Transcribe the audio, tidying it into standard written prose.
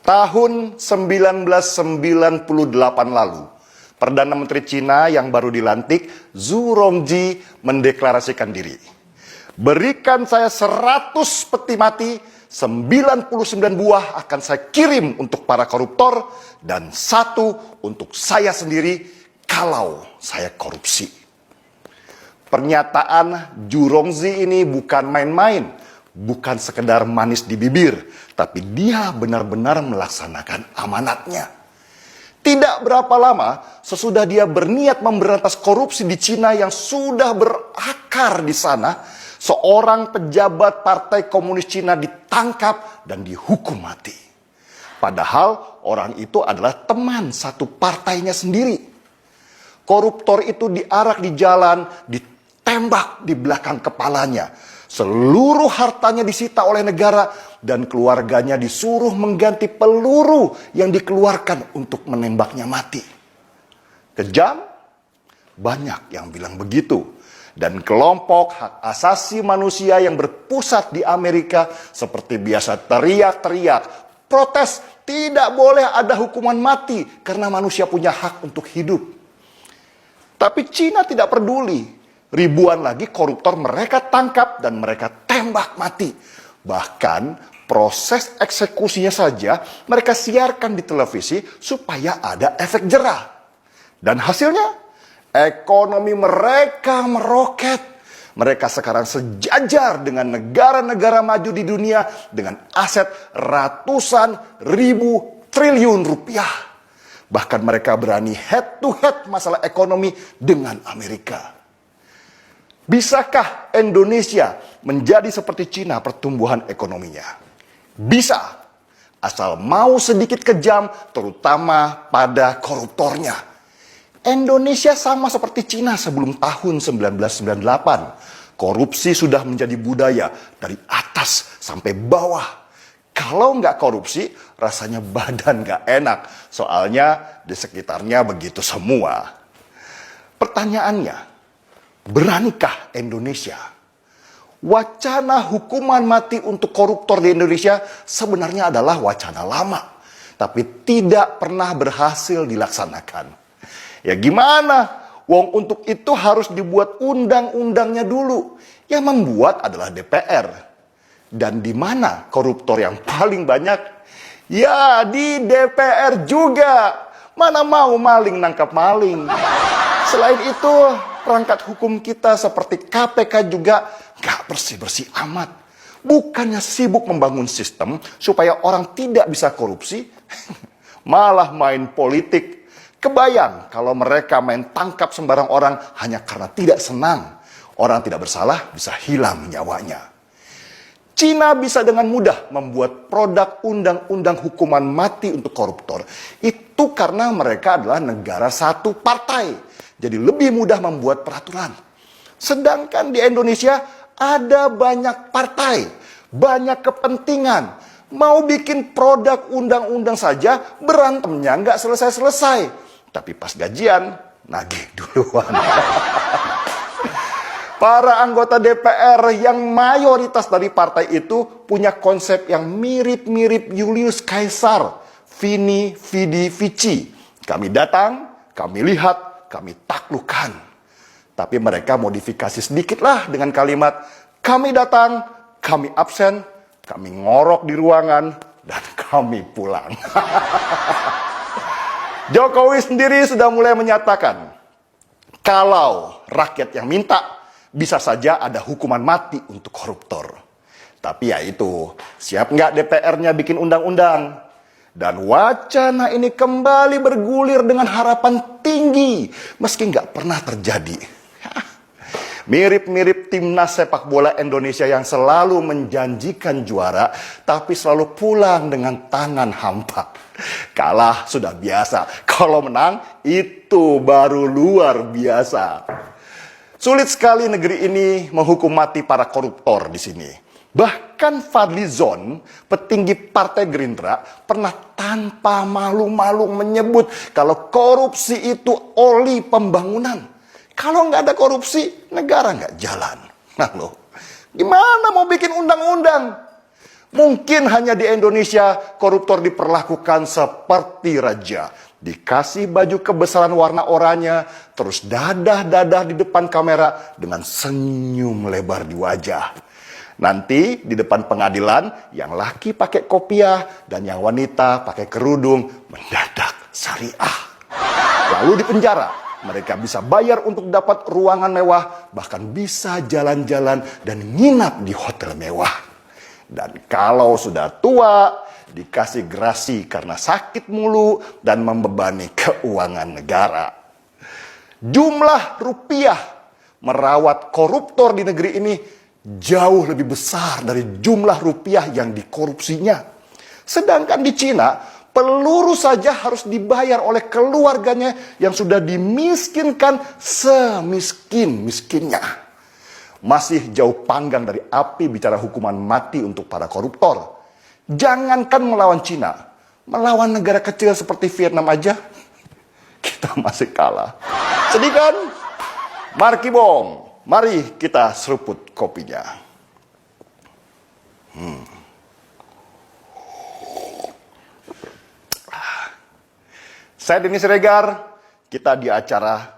Tahun 1998 lalu, Perdana Menteri Cina yang baru dilantik, Zhu Rongji, mendeklarasikan diri. Berikan saya 100 peti mati, 99 buah akan saya kirim untuk para koruptor, dan 1 untuk saya sendiri kalau saya korupsi. Pernyataan Zhu Rongji ini bukan main-main, bukan sekedar manis di bibir, tapi dia benar-benar melaksanakan amanatnya. Tidak berapa lama sesudah dia berniat memberantas korupsi di Cina yang sudah berakar di sana, seorang pejabat Partai Komunis Cina ditangkap dan dihukum mati. Padahal orang itu adalah teman satu partainya sendiri. Koruptor itu diarak di jalan, ditembak di belakang kepalanya. Seluruh hartanya disita oleh negara dan keluarganya disuruh mengganti peluru yang dikeluarkan untuk menembaknya mati. Kejam? Banyak yang bilang begitu. Dan kelompok hak asasi manusia yang berpusat di Amerika seperti biasa teriak-teriak, protes, tidak boleh ada hukuman mati karena manusia punya hak untuk hidup. Tapi Cina tidak peduli. Ribuan lagi koruptor mereka tangkap dan mereka tembak mati. Bahkan proses eksekusinya saja mereka siarkan di televisi supaya ada efek jerah. Dan hasilnya, ekonomi mereka meroket. Mereka sekarang sejajar dengan negara-negara maju di dunia dengan aset ratusan ribu triliun rupiah. Bahkan mereka berani head to head masalah ekonomi dengan Amerika. Bisakah Indonesia menjadi seperti Cina pertumbuhan ekonominya? Bisa, asal mau sedikit kejam, terutama pada koruptornya. Indonesia sama seperti Cina sebelum tahun 1998. Korupsi sudah menjadi budaya dari atas sampai bawah. Kalau nggak korupsi, rasanya badan nggak enak. Soalnya di sekitarnya begitu semua. Pertanyaannya, beranikah Indonesia? Wacana hukuman mati untuk koruptor di Indonesia sebenarnya adalah wacana lama, tapi tidak pernah berhasil dilaksanakan. Ya gimana? Wong untuk itu harus dibuat undang-undangnya dulu. Yang membuat adalah DPR. Dan di mana koruptor yang paling banyak? Ya di DPR juga. Mana mau maling nangkap maling. Selain itu, perangkat hukum kita seperti KPK juga gak bersih-bersih amat. Bukannya sibuk membangun sistem supaya orang tidak bisa korupsi, malah main politik. Kebayang kalau mereka main tangkap sembarang orang hanya karena tidak senang. Orang tidak bersalah bisa hilang nyawanya. Cina bisa dengan mudah membuat produk undang-undang hukuman mati untuk koruptor. Itu karena mereka adalah negara satu partai. Jadi lebih mudah membuat peraturan. Sedangkan di Indonesia ada banyak partai, banyak kepentingan. Mau bikin produk undang-undang saja berantemnya nggak selesai-selesai. Tapi pas gajian, nagih duluan. Para anggota DPR yang mayoritas dari partai itu punya konsep yang mirip-mirip Julius Caesar, Vini, Vidi, Vici. Kami datang, kami lihat, kami taklukkan. Tapi mereka modifikasi sedikit lah dengan kalimat, kami datang, kami absen, kami ngorok di ruangan, dan kami pulang. Jokowi sendiri sudah mulai menyatakan, kalau rakyat yang minta, bisa saja ada hukuman mati untuk koruptor. Tapi ya itu, siap nggak DPR-nya bikin undang-undang? Dan wacana ini kembali bergulir dengan harapan tinggi, meski nggak pernah terjadi. Mirip-mirip timnas sepak bola Indonesia yang selalu menjanjikan juara, tapi selalu pulang dengan tangan hampa. Kalah sudah biasa, kalau menang itu baru luar biasa. Sulit sekali negeri ini menghukum mati para koruptor di sini. Bahkan Fadly Zon, petinggi Partai Gerindra, pernah tanpa malu-malu menyebut kalau korupsi itu oli pembangunan. Kalau nggak ada korupsi, negara nggak jalan. Nah loh, gimana mau bikin undang-undang? Mungkin hanya di Indonesia koruptor diperlakukan seperti raja. Dikasih baju kebesaran warna oranye, terus dadah-dadah di depan kamera dengan senyum lebar di wajah. Nanti di depan pengadilan, yang laki pakai kopiah dan yang wanita pakai kerudung mendadak syariah. Lalu di penjara, mereka bisa bayar untuk dapat ruangan mewah, bahkan bisa jalan-jalan dan nginap di hotel mewah. Dan kalau sudah tua, dikasih gerasi karena sakit mulu dan membebani keuangan negara. Jumlah rupiah merawat koruptor di negeri ini jauh lebih besar dari jumlah rupiah yang dikorupsinya. Sedangkan di Cina, peluru saja harus dibayar oleh keluarganya yang sudah dimiskinkan semiskin-miskinnya. Masih jauh panggang dari api bicara hukuman mati untuk para koruptor. Jangankan melawan Cina, melawan negara kecil seperti Vietnam aja, kita masih kalah. Sedih kan? Marki Bong, mari kita seruput kopinya. Saya Denny Siregar, kita di acara